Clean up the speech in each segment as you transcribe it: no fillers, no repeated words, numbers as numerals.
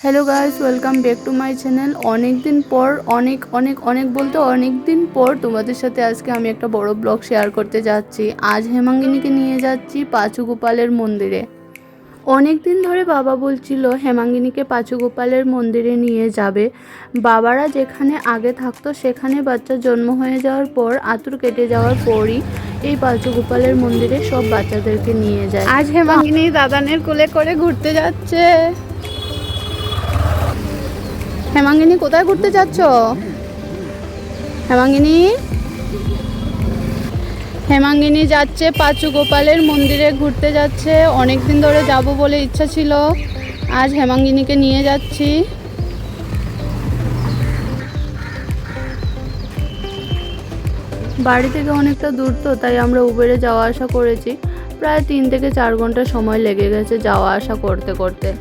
Hello guys, welcome back to my channel. অনেক দিন পর অনেক দিন পর তোমাদের সাথে আজকে আমি একটা বড় ব্লগ শেয়ার করতে যাচ্ছি। আজ হেমাঙ্গিনীকে নিয়ে যাচ্ছি পাঁচু গোপালের মন্দিরে। অনেক দিন ধরে বাবা বলছিল হেমাঙ্গিনীকে পাঁচু গোপালের মন্দিরে নিয়ে যাবে। বাবারা যেখানে আগে থাকতো সেখানে বাচ্চার জন্ম হয়ে যাওয়ার পর আতুর কেটে যাওয়ার পরই এই পাঁচু গোপালের মন্দিরে সব বাচ্চাদেরকে নিয়ে যায়। আজ হেমাঙ্গিনী দাদানের কোলে করে ঘুরতে যাচ্ছে। হেমাঙ্গিনী, কোথায় ঘুরতে যাচ্ছ? হেমাঙ্গিনী যাচ্ছে পাঁচু গোপালের মন্দিরে ঘুরতে যাচ্ছে। অনেক দিন ধরে যাব বলে ইচ্ছা ছিল, আজ হেমাঙ্গিনীকে নিয়ে যাচ্ছি। বাড়ি থেকে অনেকটা দূর তো, তাই আমরা উবেরে যাওয়া আসা করেছি। প্রায় 3 থেকে 4 ঘন্টা সময় লেগে গেছে যাওয়া আসা করতে করতে।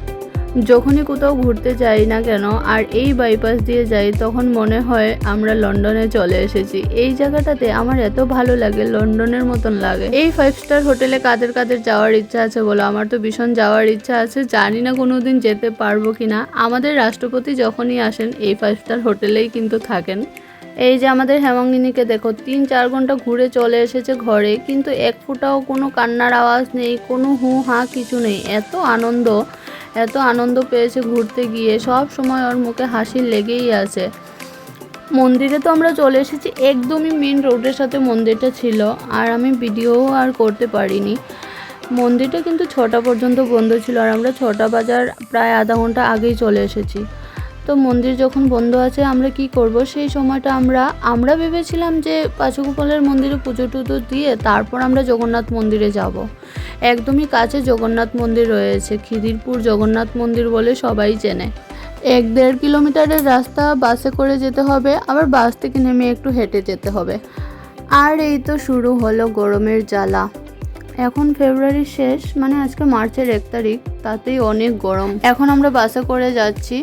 যখনই কোথাও ঘুরতে যাই না কেন আর এই বাইপাস দিয়ে যাই, তখন মনে হয় আমরা লন্ডনে চলে এসেছি। এই জায়গাটাতে আমার এত ভালো লাগে, লন্ডনের মতন লাগে। এই 5 স্টার হোটেলে কাদের কাদের যাওয়ার ইচ্ছা আছে বলো? আমার তো ভীষণ যাওয়ার ইচ্ছা আছে, জানি না কোনোদিন যেতে পারবো কিনা। আমাদের রাষ্ট্রপতি যখনই আসেন এই 5 স্টার হোটেলেই কিন্তু থাকেন। এই যে আমাদের হেমাঙ্গিনীকে দেখো, 3-4 ঘন্টা ঘুরে চলে এসেছে ঘরে, কিন্তু এক ফোঁটাও কোনো কান্নার আওয়াজ নেই, কোনো হু হা কিছু নেই। এত আনন্দ পেয়েছে ঘুরতে গিয়ে, সব সময় ওর মুখে হাসি লেগেই আছে। মন্দিরে তো আমরা চলে এসেছি, একদমই মেন রোডের সাথে মন্দিরটা ছিল, আর আমি ভিডিও আর করতে পারিনি। মন্দিরটা কিন্তু 6টা পর্যন্ত বন্ধ ছিল, আর আমরা 6টা বাজার প্রায় আধা ঘন্টা আগেই চলে এসেছি। তো মন্দির যখন বন্ধ আছে আমরা কি করব? সেই সময়টা আমরা ভেবেছিলাম যে পাঁচু গোপালের মন্দিরে পুজো টুজো দিয়ে তারপর আমরা জগন্নাথ মন্দিরে যাব। একদমই কাছে জগন্নাথ মন্দির রয়েছে, খিদিরপুর জগন্নাথ মন্দির বলে সবাই চেনে। 1-1.5 কিলোমিটারের রাস্তা বাসে করে যেতে হবে, আবার বাস থেকে নেমে একটু হেঁটে যেতে হবে। আর এই তো শুরু হলো গরমের জ্বালা। এখন ফেব্রুয়ারির শেষ, মানে আজকে মার্চের 1 তারিখ, তাতেই অনেক গরম। এখন আমরা বাসে করে যাচ্ছি।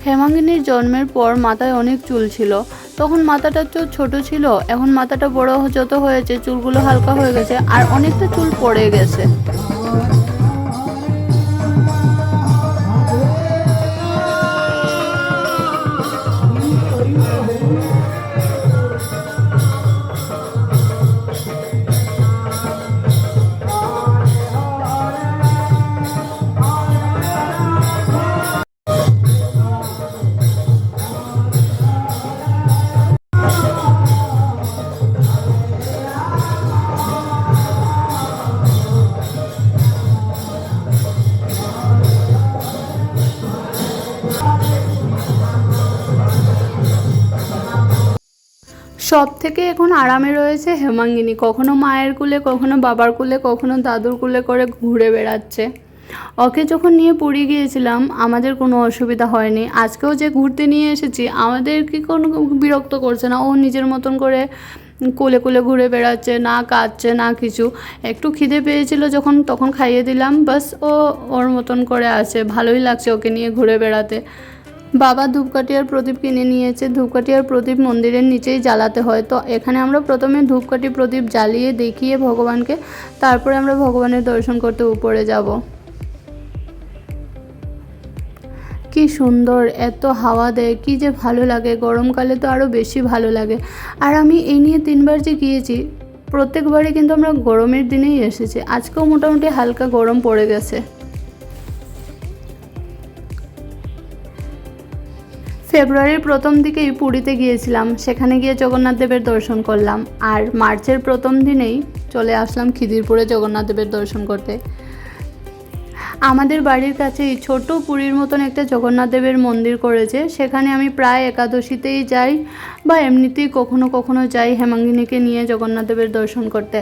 হেমাঙ্গিনীর জন্মের পর মাথায় অনেক চুল ছিল, তখন মাথাটা তো ছোট ছিল। এখন মাথাটা বড় যত হয়েছে, চুলগুলো হালকা হয়ে গেছে আর অনেকটা চুল পড়ে গেছে। সব থেকে এখন আরামে রয়েছে হেমাঙ্গিনী, কখনো মায়ের কোলে, কখনো বাবার কোলে, কখনো দাদুর কোলে করে ঘুরে বেড়াচ্ছে। ওকে যখন নিয়ে পুরী গিয়েছিলাম আমাদের কোনো অসুবিধা হয়নি। আজকেও যে ঘুরতে নিয়ে এসেছি আমাদের কি কোনো বিরক্ত করছে না। ও নিজের মতন করে কোলে কোলে ঘুরে বেড়াচ্ছে, না কাঁদছে না কিছু। একটু খিদে পেয়েছিল যখন, তখন খাইয়ে দিলাম, বাস ও ওর মতন করে আছে। ভালোই লাগছে ওকে নিয়ে ঘুরে বেড়াতে। বাবা ধূপকাঠি আর প্রদীপ কিনে নিয়েছে। ধূপকাঠি আর প্রদীপ মন্দিরের নিচেই জ্বালাতে হয়, তো এখানে আমরা প্রথমে ধূপকাঠি প্রদীপ জ্বালিয়ে দেখিয়ে ভগবানকে, তারপরে আমরা ভগবানের দর্শন করতে উপরে যাব। কি সুন্দর, এত হাওয়া দেয়, কি যে ভালো লাগে। গরমকালে তো আরও বেশি ভালো লাগে। আর আমি এই নিয়ে 3বার যে গিয়েছি, প্রত্যেকবারই কিন্তু আমরা গরমের দিনেই এসেছি। আজকেও মোটামুটি হালকা গরম পড়ে গেছে। ফেব্রুয়ারির প্রথম দিকেই পুরীতে গিয়েছিলাম, সেখানে গিয়ে জগন্নাথ দেবের দর্শন করলাম। আর মার্চের প্রথম দিনেই চলে আসলাম খিদিরপুরে জগন্নাথ দেবের দর্শন করতে। আমাদের বাড়ির কাছেই ছোট পুরীর মতন একটা জগন্নাথ দেবের মন্দির করেছে, সেখানে আমি প্রায় একাদশীতেই যাই বা এমনিতেই কখনো কখনো যাই হেমাঙ্গিনীকে নিয়ে জগন্নাথ দেবের দর্শন করতে।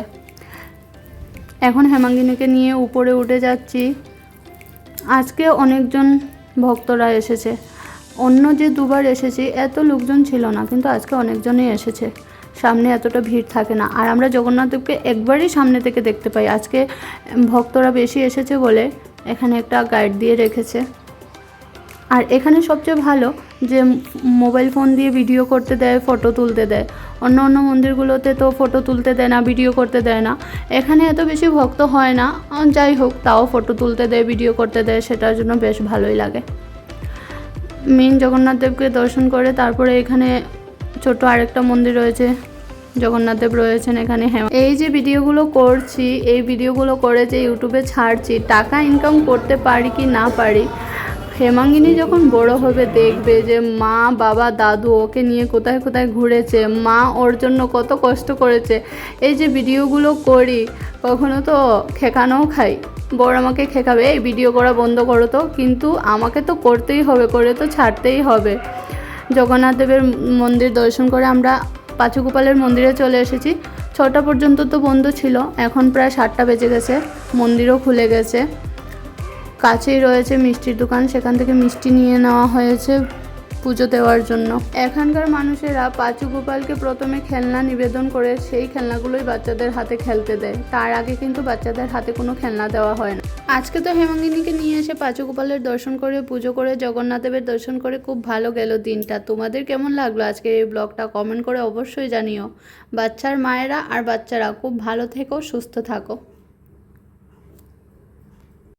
এখন হেমাঙ্গিনীকে নিয়ে উপরে উঠে যাচ্ছি। আজকে অনেকজন ভক্তরা এসেছে। অন্য যে 2বার এসেছি এত লোকজন ছিল না, কিন্তু আজকে অনেকজনই এসেছে। সামনে এতটা ভিড় থাকে না, আর আমরা জগন্নাথ দেবকে একবারই সামনে থেকে দেখতে পাই। আজকে ভক্তরা বেশি এসেছে বলে এখানে একটা গাইড দিয়ে রেখেছে। আর এখানে সবচেয়ে ভালো যে মোবাইল ফোন দিয়ে ভিডিও করতে দেয়, ফটো তুলতে দেয়। অন্য অন্য মন্দিরগুলোতে তো ফটো তুলতে দেয় না, ভিডিও করতে দেয় না। এখানে এত বেশি ভক্ত হয় না, যাই হোক তাও ফটো তুলতে দেয়, ভিডিও করতে দেয়, সেটার জন্য বেশ ভালোই লাগে। মেন জগন্নাথ দেবকে দর্শন করে তারপরে এখানে ছোট আরেকটা মন্দির রয়েছে, জগন্নাথ দেব রয়েছেন এখানে। এই যে ভিডিওগুলো করছি, এই ভিডিওগুলো করে যে ইউটিউবে ছাড়ছি, টাকা ইনকাম করতে পারি কি না পারি, হেমাঙ্গিনী যখন বড় হবে দেখবে যে মা বাবা দাদু ওকে নিয়ে কোথায় কোথায় ঘুরেছে, মা ওর জন্য কত কষ্ট করেছে। এই যে ভিডিওগুলো করি, কখনো তো খেকানোও খাই, বড় আমাকে খেকাবে এই ভিডিও করা বন্ধ করো তো, কিন্তু আমাকে তো করতেই হবে, করে তো ছাড়তেই হবে। জগন্নাথ দেবের মন্দির দর্শন করে আমরা পাঁচুগোপালের মন্দিরে চলে এসেছি। 6টা পর্যন্ত তো বন্ধ ছিল, এখন প্রায় 7টা বেজে গেছে, মন্দিরও খুলে গেছে। কাছেই রয়েছে মিষ্টির দোকান, সেখান থেকে মিষ্টি নিয়ে নেওয়া হয়েছে পুজো দেওয়ার জন্য। এখানকার মানুষেরা পাঁচুগোপালকে প্রথমে খেলনা নিবেদন করে সেই খেলনাগুলোই বাচ্চাদের হাতে খেলতে দেয়, তার আগে কিন্তু বাচ্চাদের হাতে কোনো খেলনা দেওয়া হয় না। আজকে তো হেমাঙ্গিনীকে নিয়ে এসে পাঁচুগোপালের দর্শন করে পুজো করে জগন্নাথ দেবের দর্শন করে খুব ভালো গেল দিনটা। তোমাদের কেমন লাগলো আজকের এই ব্লগটা কমেন্ট করে অবশ্যই জানিও। বাচ্চার মায়েরা আর বাচ্চারা খুব ভালো থেকো, সুস্থ থাকো।